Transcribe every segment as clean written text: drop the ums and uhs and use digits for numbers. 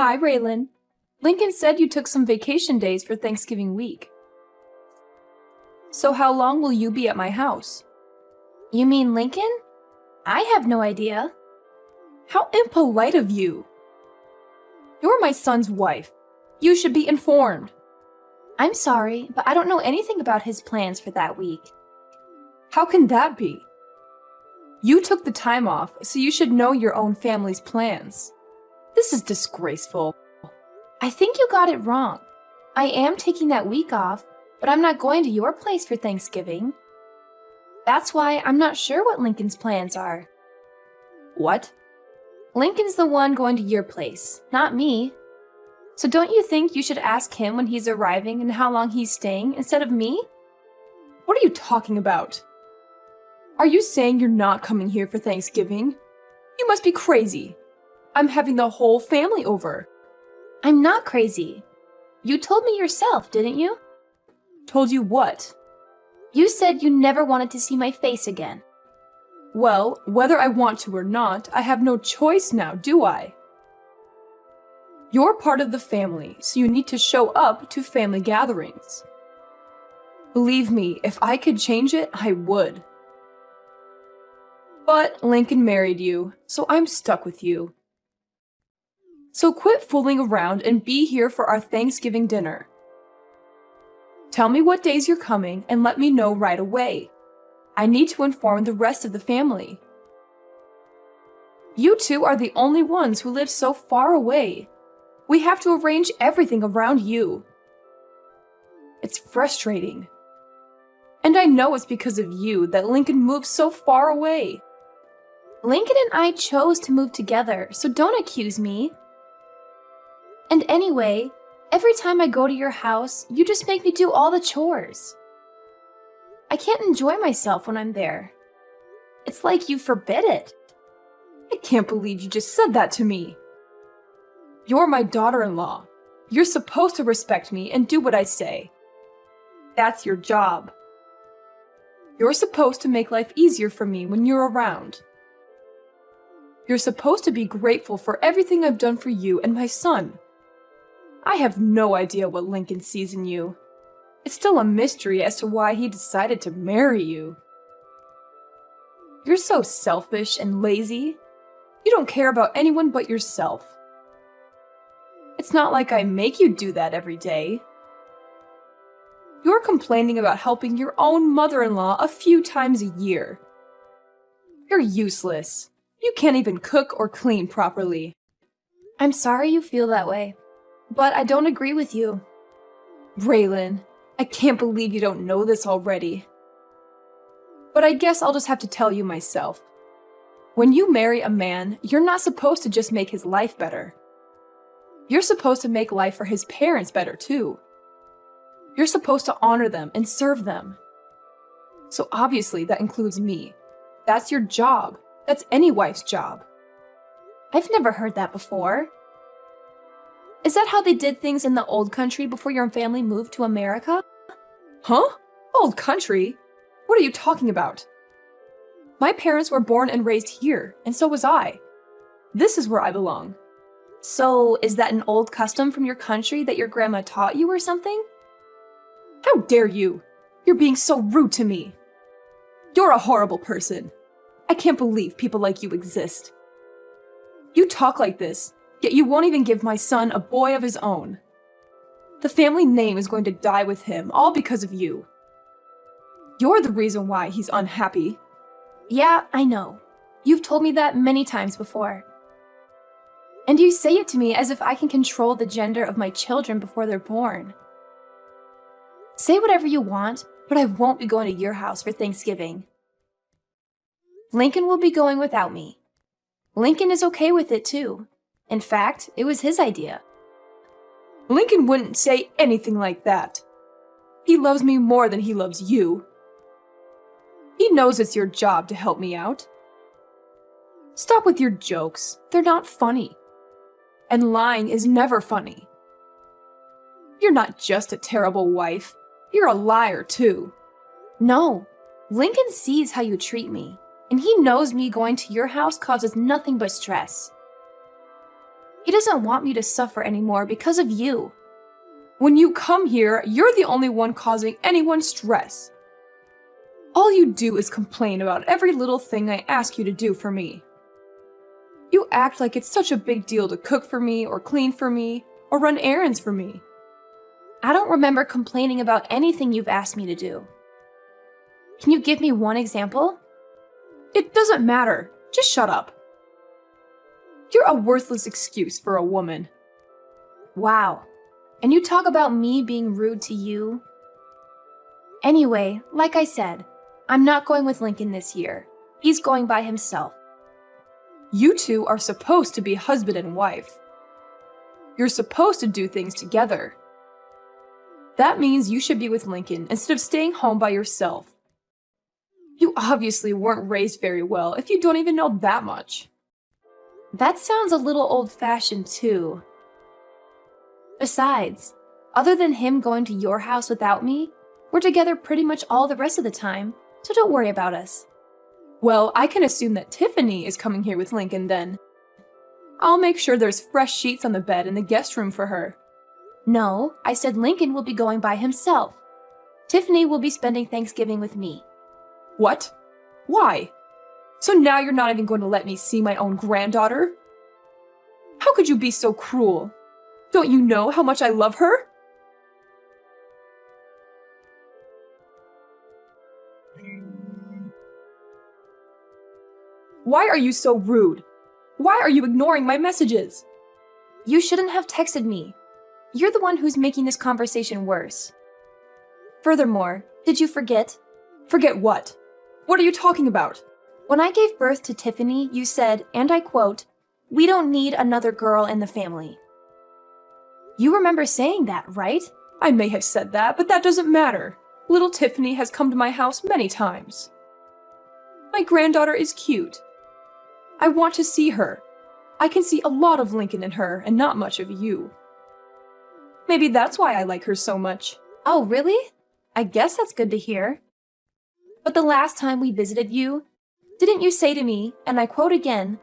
Hi, Raylan. Lincoln said you took some vacation days for Thanksgiving week. So how long will you be at my house? You mean Lincoln? I have no idea. How impolite of you! You're my son's wife. You should be informed. I'm sorry, but I don't know anything about his plans for that week. How can that be? You took the time off, so you should know your own family's plans. This is disgraceful. I think you got it wrong. I am taking that week off, but I'm not going to your place for Thanksgiving. That's why I'm not sure what Lincoln's plans are. What? Lincoln's the one going to your place, not me. So don't you think you should ask him when he's arriving and how long he's staying instead of me? What are you talking about? Are you saying you're not coming here for Thanksgiving? You must be crazy. I'm having the whole family over. I'm not crazy. You told me yourself, didn't you? Told you what? You said you never wanted to see my face again. Well, whether I want to or not, I have no choice now, do I? You're part of the family, so you need to show up to family gatherings. Believe me, if I could change it, I would. But Lincoln married you, so I'm stuck with you. So quit fooling around and be here for our Thanksgiving dinner. Tell me what days you're coming and let me know right away. I need to inform the rest of the family. You two are the only ones who live so far away. We have to arrange everything around you. It's frustrating. And I know it's because of you that Lincoln moved so far away. Lincoln and I chose to move together, so don't accuse me. And anyway, every time I go to your house, you just make me do all the chores. I can't enjoy myself when I'm there. It's like you forbid it. I can't believe you just said that to me. You're my daughter-in-law. You're supposed to respect me and do what I say. That's your job. You're supposed to make life easier for me when you're around. You're supposed to be grateful for everything I've done for you and my son. I have no idea what Lincoln sees in you. It's still a mystery as to why he decided to marry you. You're so selfish and lazy. You don't care about anyone but yourself. It's not like I make you do that every day. You're complaining about helping your own mother-in-law a few times a year. You're useless. You can't even cook or clean properly. I'm sorry you feel that way, but I don't agree with you. Raylan, I can't believe you don't know this already. But I guess I'll just have to tell you myself. When you marry a man, you're not supposed to just make his life better. You're supposed to make life for his parents better too. You're supposed to honor them and serve them. So obviously that includes me. That's your job. That's any wife's job. I've never heard that before. Is that how they did things in the old country before your family moved to America? Huh? Old country? What are you talking about? My parents were born and raised here, and so was I. This is where I belong. So, is that an old custom from your country that your grandma taught you or something? How dare you! You're being so rude to me. You're a horrible person. I can't believe people like you exist. You talk like this, yet you won't even give my son a boy of his own. The family name is going to die with him, all because of you. You're the reason why he's unhappy. Yeah, I know. You've told me that many times before. And you say it to me as if I can control the gender of my children before they're born. Say whatever you want, but I won't be going to your house for Thanksgiving. Lincoln will be going without me. Lincoln is okay with it too. In fact, it was his idea. Lincoln wouldn't say anything like that. He loves me more than he loves you. He knows it's your job to help me out. Stop with your jokes. They're not funny. And lying is never funny. You're not just a terrible wife. You're a liar, too. No. Lincoln sees how you treat me, and he knows me going to your house causes nothing but stress. He doesn't want me to suffer anymore because of you. When you come here, you're the only one causing anyone stress. All you do is complain about every little thing I ask you to do for me. You act like it's such a big deal to cook for me, or clean for me, or run errands for me. I don't remember complaining about anything you've asked me to do. Can you give me one example? It doesn't matter. Just shut up. You're a worthless excuse for a woman. Wow. And you talk about me being rude to you? Anyway, like I said, I'm not going with Lincoln this year. He's going by himself. You two are supposed to be husband and wife. You're supposed to do things together. That means you should be with Lincoln instead of staying home by yourself. You obviously weren't raised very well if you don't even know that much. That sounds a little old-fashioned too. Besides, other than him going to your house without me, we're together pretty much all the rest of the time, so don't worry about us. Well, I can assume that Tiffany is coming here with Lincoln then. I'll make sure there's fresh sheets on the bed in the guest room for her. No, I said Lincoln will be going by himself. Tiffany will be spending Thanksgiving with me. What? Why? So now you're not even going to let me see my own granddaughter? How could you be so cruel? Don't you know how much I love her? Why are you so rude? Why are you ignoring my messages? You shouldn't have texted me. You're the one who's making this conversation worse. Furthermore, did you forget? Forget what? What are you talking about? When I gave birth to Tiffany, you said, and I quote, "We don't need another girl in the family." You remember saying that, right? I may have said that, but that doesn't matter. Little Tiffany has come to my house many times. My granddaughter is cute. I want to see her. I can see a lot of Lincoln in her and not much of you. Maybe that's why I like her so much. Oh, really? I guess that's good to hear. But the last time we visited you, didn't you say to me, and I quote again,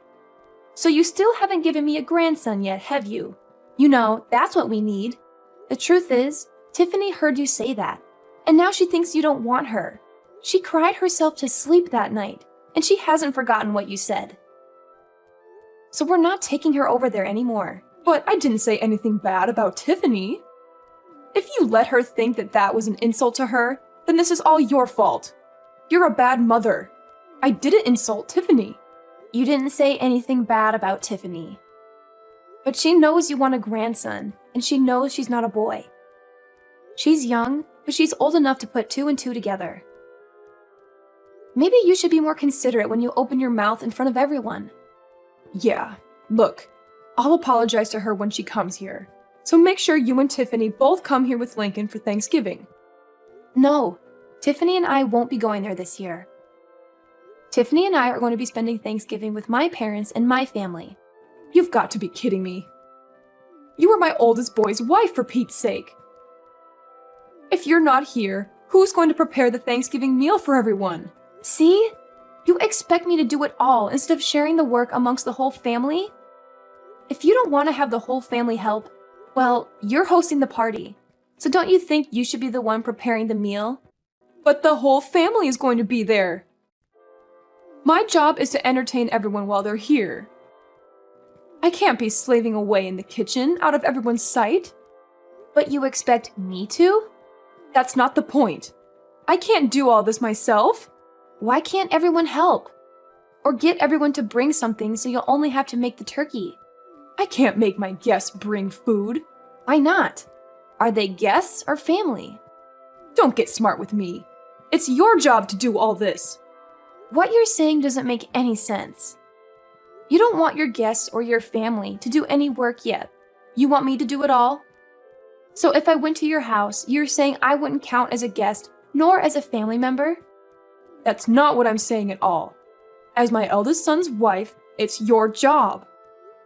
"So you still haven't given me a grandson yet, have you? You know, that's what we need." The truth is, Tiffany heard you say that, and now she thinks you don't want her. She cried herself to sleep that night, and she hasn't forgotten what you said. So we're not taking her over there anymore. But I didn't say anything bad about Tiffany. If you let her think that that was an insult to her, then this is all your fault. You're a bad mother. I didn't insult Tiffany. You didn't say anything bad about Tiffany. But she knows you want a grandson, and she knows she's not a boy. She's young, but she's old enough to put two and two together. Maybe you should be more considerate when you open your mouth in front of everyone. Yeah, look, I'll apologize to her when she comes here. So make sure you and Tiffany both come here with Lincoln for Thanksgiving. No, Tiffany and I won't be going there this year. Tiffany and I are going to be spending Thanksgiving with my parents and my family. You've got to be kidding me. You are my oldest boy's wife, for Pete's sake. If you're not here, who's going to prepare the Thanksgiving meal for everyone? See? You expect me to do it all instead of sharing the work amongst the whole family? If you don't want to have the whole family help, well, you're hosting the party. So don't you think you should be the one preparing the meal? But the whole family is going to be there. My job is to entertain everyone while they're here. I can't be slaving away in the kitchen out of everyone's sight. But you expect me to? That's not the point. I can't do all this myself. Why can't everyone help? Or get everyone to bring something so you'll only have to make the turkey? I can't make my guests bring food. Why not? Are they guests or family? Don't get smart with me. It's your job to do all this. What you're saying doesn't make any sense. You don't want your guests or your family to do any work yet. You want me to do it all? So if I went to your house, you're saying I wouldn't count as a guest nor as a family member? That's not what I'm saying at all. As my eldest son's wife, it's your job.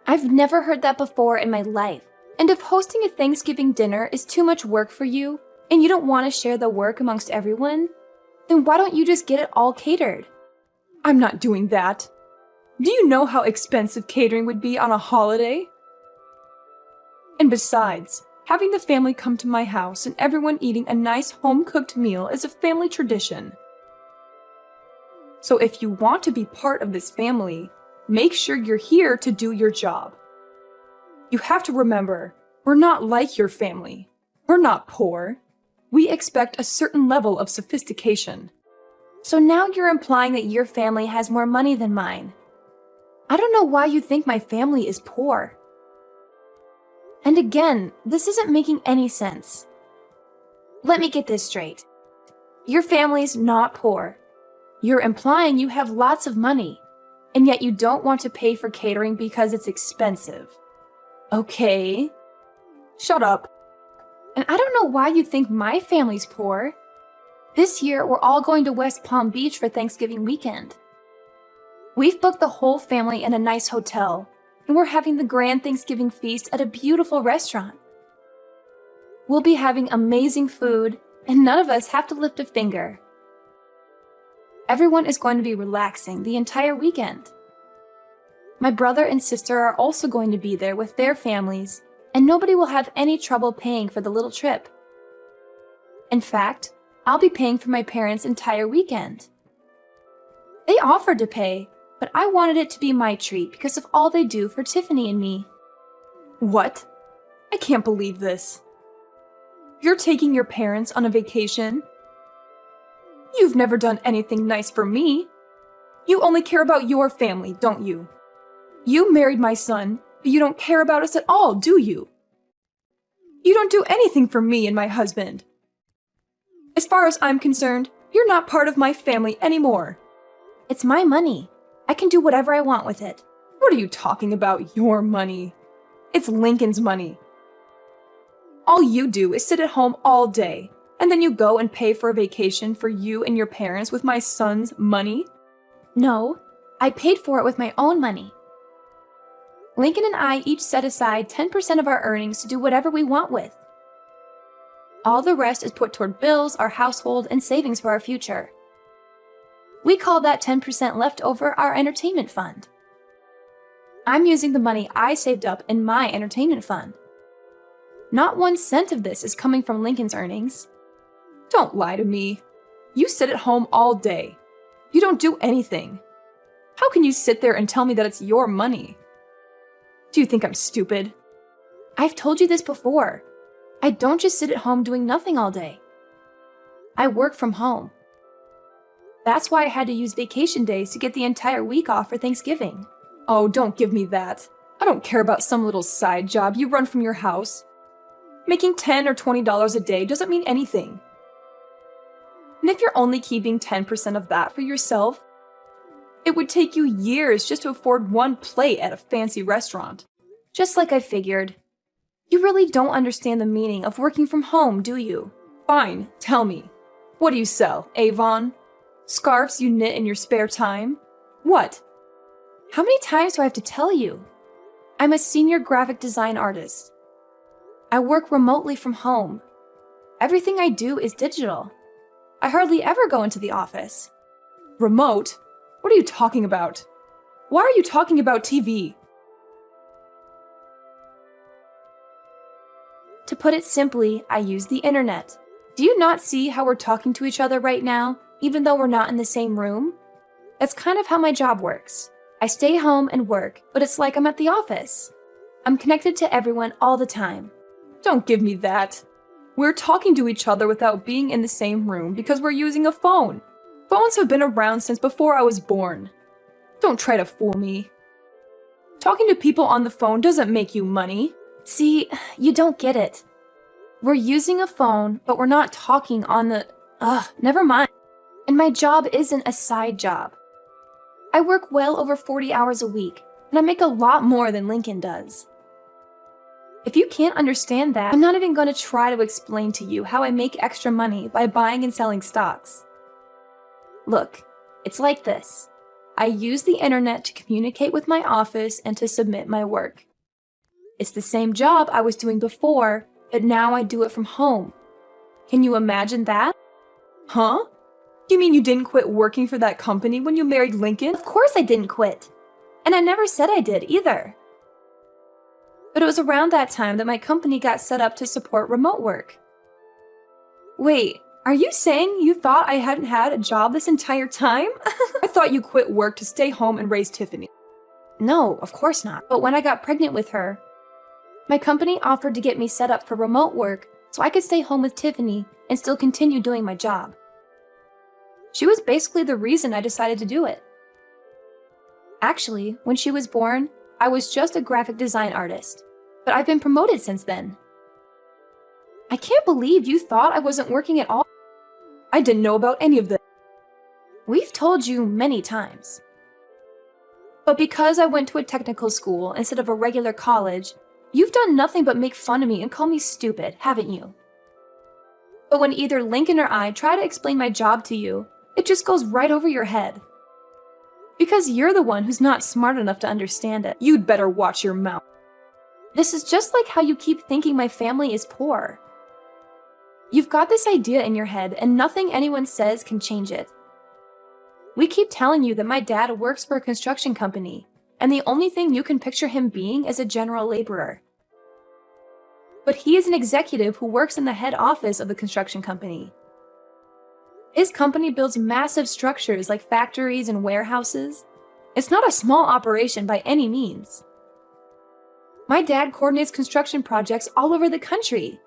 I've never heard that before in my life. And if hosting a Thanksgiving dinner is too much work for you, and you don't want to share the work amongst everyone, then why don't you just get it all catered? I'm not doing that. Do you know how expensive catering would be on a holiday? And besides, having the family come to my house and everyone eating a nice home-cooked meal is a family tradition. So if you want to be part of this family, make sure you're here to do your job. You have to remember, we're not like your family. We're not poor. We expect a certain level of sophistication. So now you're implying that your family has more money than mine. I don't know why you think my family is poor. And again, this isn't making any sense. Let me get this straight. Your family's not poor. You're implying you have lots of money, and yet you don't want to pay for catering because it's expensive. Okay. Shut up. And I don't know why you think my family's poor. This year, we're all going to West Palm Beach for Thanksgiving weekend. We've booked the whole family in a nice hotel, and we're having the grand Thanksgiving feast at a beautiful restaurant. We'll be having amazing food, and none of us have to lift a finger. Everyone is going to be relaxing the entire weekend. My brother and sister are also going to be there with their families, and nobody will have any trouble paying for the little trip. In fact, I'll be paying for my parents' entire weekend. They offered to pay, but I wanted it to be my treat because of all they do for Tiffany and me. What? I can't believe this. You're taking your parents on a vacation? You've never done anything nice for me. You only care about your family, don't you? You married my son, but you don't care about us at all, do you? You don't do anything for me and my husband. As far as I'm concerned, you're not part of my family anymore. It's my money. I can do whatever I want with it. What are you talking about, your money? It's Lincoln's money. All you do is sit at home all day, and then you go and pay for a vacation for you and your parents with my son's money? No, I paid for it with my own money. Lincoln and I each set aside 10% of our earnings to do whatever we want with. All the rest is put toward bills, our household, and savings for our future. We call that 10% left over our entertainment fund. I'm using the money I saved up in my entertainment fund. Not 1 cent of this is coming from Lincoln's earnings. Don't lie to me. You sit at home all day. You don't do anything. How can you sit there and tell me that it's your money? Do you think I'm stupid? I've told you this before. I don't just sit at home doing nothing all day. I work from home. That's why I had to use vacation days to get the entire week off for Thanksgiving. Oh, don't give me that. I don't care about some little side job you run from your house. Making $10 or $20 a day doesn't mean anything. And if you're only keeping 10% of that for yourself, it would take you years just to afford one plate at a fancy restaurant. Just like I figured. You really don't understand the meaning of working from home, do you? Fine, tell me. What do you sell, Avon? Scarves you knit in your spare time? What? How many times do I have to tell you? I'm a senior graphic design artist. I work remotely from home. Everything I do is digital. I hardly ever go into the office. Remote? What are you talking about? Why are you talking about TV? To put it simply, I use the internet. Do you not see how we're talking to each other right now, even though we're not in the same room? That's kind of how my job works. I stay home and work, but it's like I'm at the office. I'm connected to everyone all the time. Don't give me that. We're talking to each other without being in the same room because we're using a phone. Phones have been around since before I was born. Don't try to fool me. Talking to people on the phone doesn't make you money. See, you don't get it. We're using a phone, but we're not talking on the... never mind. And my job isn't a side job. I work well over 40 hours a week, and I make a lot more than Lincoln does. If you can't understand that, I'm not even going to try to explain to you how I make extra money by buying and selling stocks. Look, it's like this. I use the internet to communicate with my office and to submit my work. It's the same job I was doing before, but now I do it from home. Can you imagine that? Huh? You mean you didn't quit working for that company when you married Lincoln? Of course I didn't quit. And I never said I did either. But it was around that time that my company got set up to support remote work. Wait, are you saying you thought I hadn't had a job this entire time? I thought you quit work to stay home and raise Tiffany. No, of course not. But when I got pregnant with her, my company offered to get me set up for remote work so I could stay home with Tiffany and still continue doing my job. She was basically the reason I decided to do it. Actually, when she was born, I was just a graphic design artist, but I've been promoted since then. I can't believe you thought I wasn't working at all. I didn't know about any of this. We've told you many times. But because I went to a technical school instead of a regular college, you've done nothing but make fun of me and call me stupid, haven't you? But when either Lincoln or I try to explain my job to you, it just goes right over your head. Because you're the one who's not smart enough to understand it. You'd better watch your mouth. This is just like how you keep thinking my family is poor. You've got this idea in your head and nothing anyone says can change it. We keep telling you that my dad works for a construction company, and the only thing you can picture him being is a general laborer. But he is an executive who works in the head office of the construction company. His company builds massive structures like factories and warehouses. It's not a small operation by any means. My dad coordinates construction projects all over the country.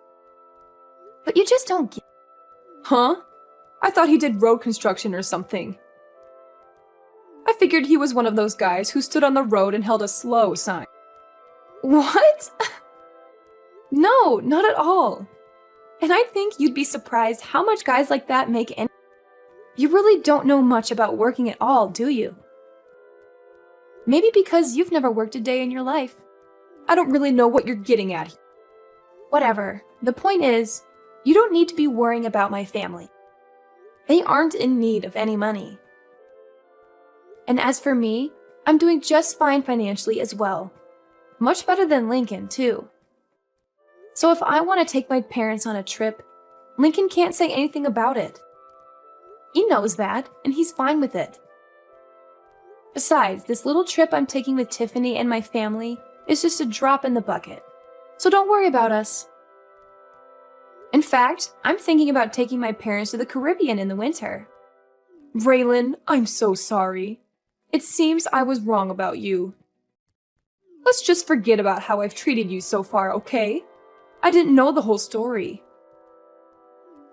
But you just don't get. Huh? I thought he did road construction or something. I figured he was one of those guys who stood on the road and held a slow sign. What? No, not at all. And I think you'd be surprised how much guys like that make any. You really don't know much about working at all, do you? Maybe because you've never worked a day in your life. I don't really know what you're getting at. Whatever. The point is, you don't need to be worrying about my family. They aren't in need of any money. And as for me, I'm doing just fine financially as well. Much better than Lincoln, too. So if I want to take my parents on a trip, Lincoln can't say anything about it. He knows that, and he's fine with it. Besides, this little trip I'm taking with Tiffany and my family is just a drop in the bucket. So don't worry about us. In fact, I'm thinking about taking my parents to the Caribbean in the winter. Raylan, I'm so sorry. It seems I was wrong about you. Let's just forget about how I've treated you so far, okay? I didn't know the whole story.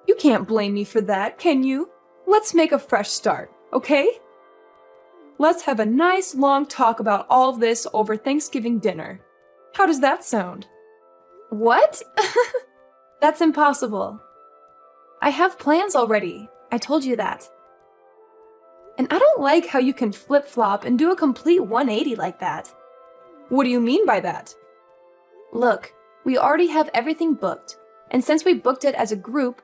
You can't blame me for that, can you? Let's make a fresh start, okay? Let's have a nice long talk about all of this over Thanksgiving dinner. How does that sound? What? That's impossible. I have plans already. I told you that. And I don't like how you can flip-flop and do a complete 180 like that. What do you mean by that? Look, we already have everything booked, and since we booked it as a group,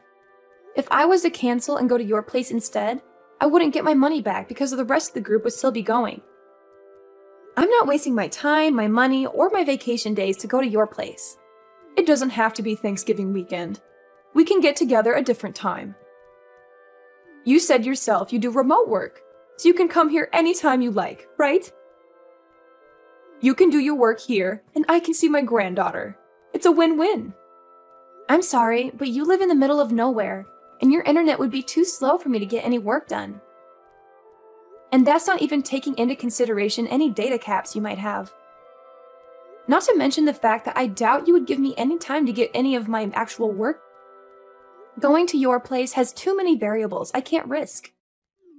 if I was to cancel and go to your place instead, I wouldn't get my money back because the rest of the group would still be going. I'm not wasting my time, my money, or my vacation days to go to your place. It doesn't have to be Thanksgiving weekend. We can get together a different time. You said yourself you do remote work, so you can come here anytime you like, right? You can do your work here, and I can see my granddaughter. It's a win-win. I'm sorry, but you live in the middle of nowhere, and your internet would be too slow for me to get any work done. And that's not even taking into consideration any data caps you might have. Not to mention the fact that I doubt you would give me any time to get any of my actual work. Going to your place has too many variables I can't risk.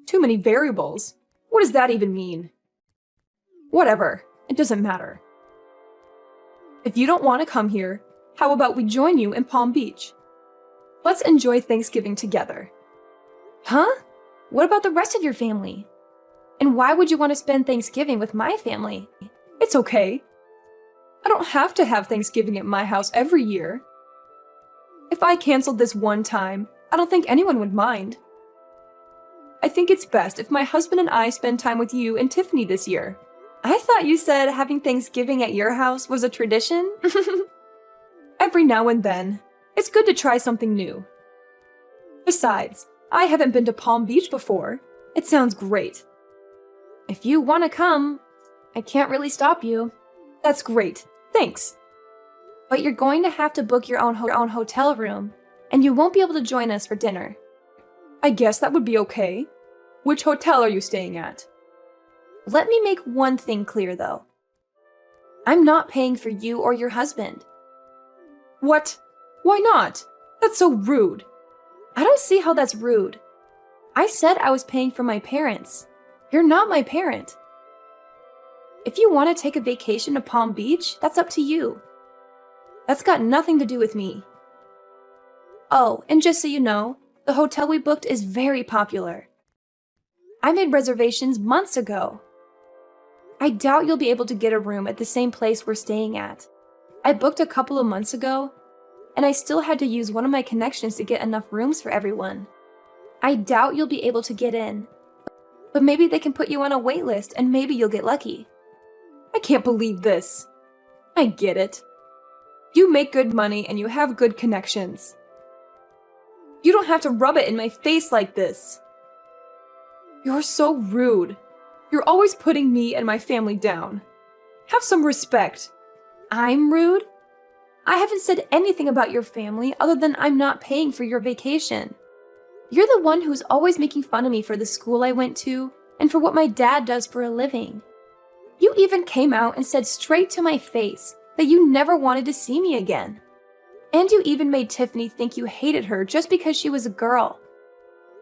Too many variables? What does that even mean? Whatever, it doesn't matter. If you don't want to come here, how about we join you in Palm Beach? Let's enjoy Thanksgiving together. Huh? What about the rest of your family? And why would you want to spend Thanksgiving with my family? It's okay. I don't have to have Thanksgiving at my house every year. If I canceled this one time, I don't think anyone would mind. I think it's best if my husband and I spend time with you and Tiffany this year. I thought you said having Thanksgiving at your house was a tradition? Every now and then. It's good to try something new. Besides, I haven't been to Palm Beach before. It sounds great. If you want to come, I can't really stop you. That's great. Thanks. But you're going to have to book your own hotel room, and you won't be able to join us for dinner. I guess that would be okay. Which hotel are you staying at? Let me make one thing clear, though. I'm not paying for you or your husband. What? Why not? That's so rude. I don't see how that's rude. I said I was paying for my parents. You're not my parent. If you want to take a vacation to Palm Beach, that's up to you. That's got nothing to do with me. Oh, and just so you know, the hotel we booked is very popular. I made reservations months ago. I doubt you'll be able to get a room at the same place we're staying at. I booked a couple of months ago, and I still had to use one of my connections to get enough rooms for everyone. I doubt you'll be able to get in, but maybe they can put you on a wait list and maybe you'll get lucky. I can't believe this. I get it. You make good money and you have good connections. You don't have to rub it in my face like this. You're so rude. You're always putting me and my family down. Have some respect. I'm rude? I haven't said anything about your family other than I'm not paying for your vacation. You're the one who's always making fun of me for the school I went to and for what my dad does for a living. You even came out and said straight to my face that you never wanted to see me again. And you even made Tiffany think you hated her just because she was a girl.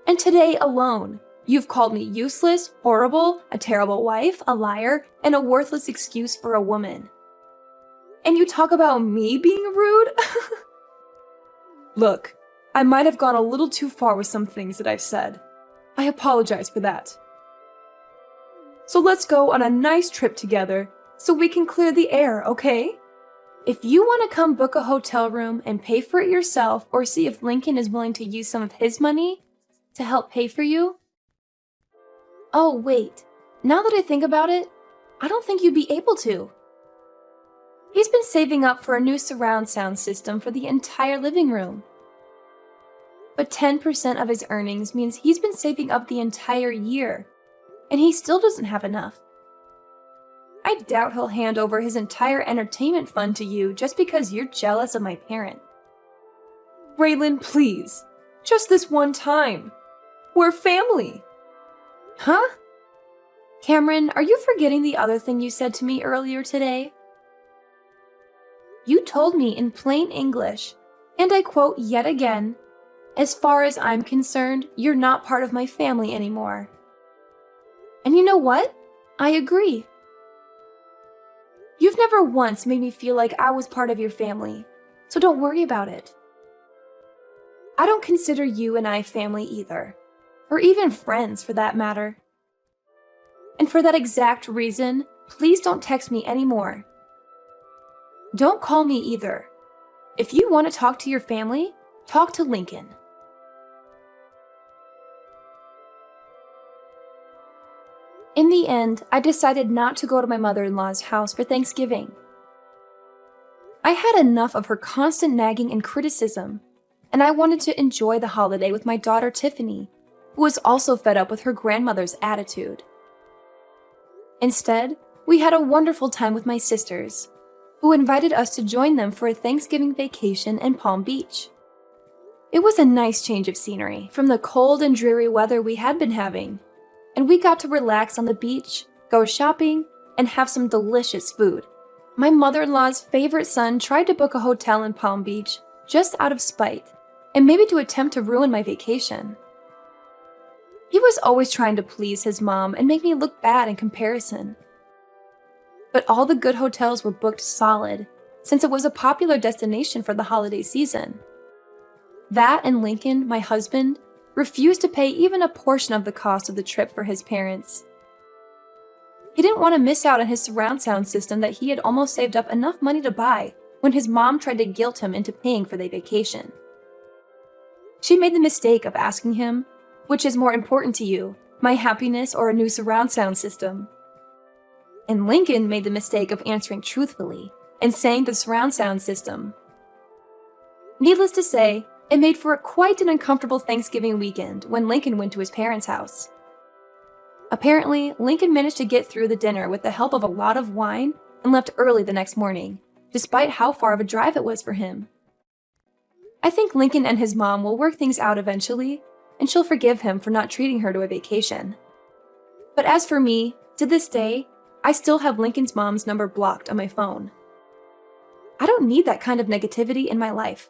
And today alone, you've called me useless, horrible, a terrible wife, a liar, and a worthless excuse for a woman. And you talk about me being rude? Look, I might have gone a little too far with some things that I've said. I apologize for that. So let's go on a nice trip together so we can clear the air, okay? If you want to come book a hotel room and pay for it yourself or see if Lincoln is willing to use some of his money to help pay for you. Oh, wait. Now that I think about it, I don't think you'd be able to. He's been saving up for a new surround sound system for the entire living room. But 10% of his earnings means he's been saving up the entire year, and he still doesn't have enough. I doubt he'll hand over his entire entertainment fund to you just because you're jealous of my parent. Raylan, please. Just this one time. We're family. Huh? Cameron, are you forgetting the other thing you said to me earlier today? You told me in plain English, and I quote yet again, "As far as I'm concerned, you're not part of my family anymore." And you know what? I agree. You've never once made me feel like I was part of your family, so don't worry about it. I don't consider you and I family either, or even friends for that matter. And for that exact reason, please don't text me anymore. Don't call me either. If you want to talk to your family, talk to Lincoln. In the end, I decided not to go to my mother-in-law's house for Thanksgiving. I had enough of her constant nagging and criticism, and I wanted to enjoy the holiday with my daughter Tiffany, who was also fed up with her grandmother's attitude. Instead, we had a wonderful time with my sisters, who invited us to join them for a Thanksgiving vacation in Palm Beach. It was a nice change of scenery from the cold and dreary weather we had been having, and we got to relax on the beach, go shopping, and have some delicious food. My mother-in-law's favorite son tried to book a hotel in Palm Beach just out of spite, and maybe to attempt to ruin my vacation. He was always trying to please his mom and make me look bad in comparison. But all the good hotels were booked solid, since it was a popular destination for the holiday season. That and Lincoln, my husband, refused to pay even a portion of the cost of the trip for his parents. He didn't want to miss out on his surround sound system that he had almost saved up enough money to buy when his mom tried to guilt him into paying for their vacation. She made the mistake of asking him, "Which is more important to you, my happiness or a new surround sound system?" And Lincoln made the mistake of answering truthfully and saying the surround sound system. Needless to say, it made for quite an uncomfortable Thanksgiving weekend when Lincoln went to his parents' house. Apparently, Lincoln managed to get through the dinner with the help of a lot of wine and left early the next morning, despite how far of a drive it was for him. I think Lincoln and his mom will work things out eventually, and she'll forgive him for not treating her to a vacation. But as for me, to this day, I still have Lincoln's mom's number blocked on my phone. I don't need that kind of negativity in my life.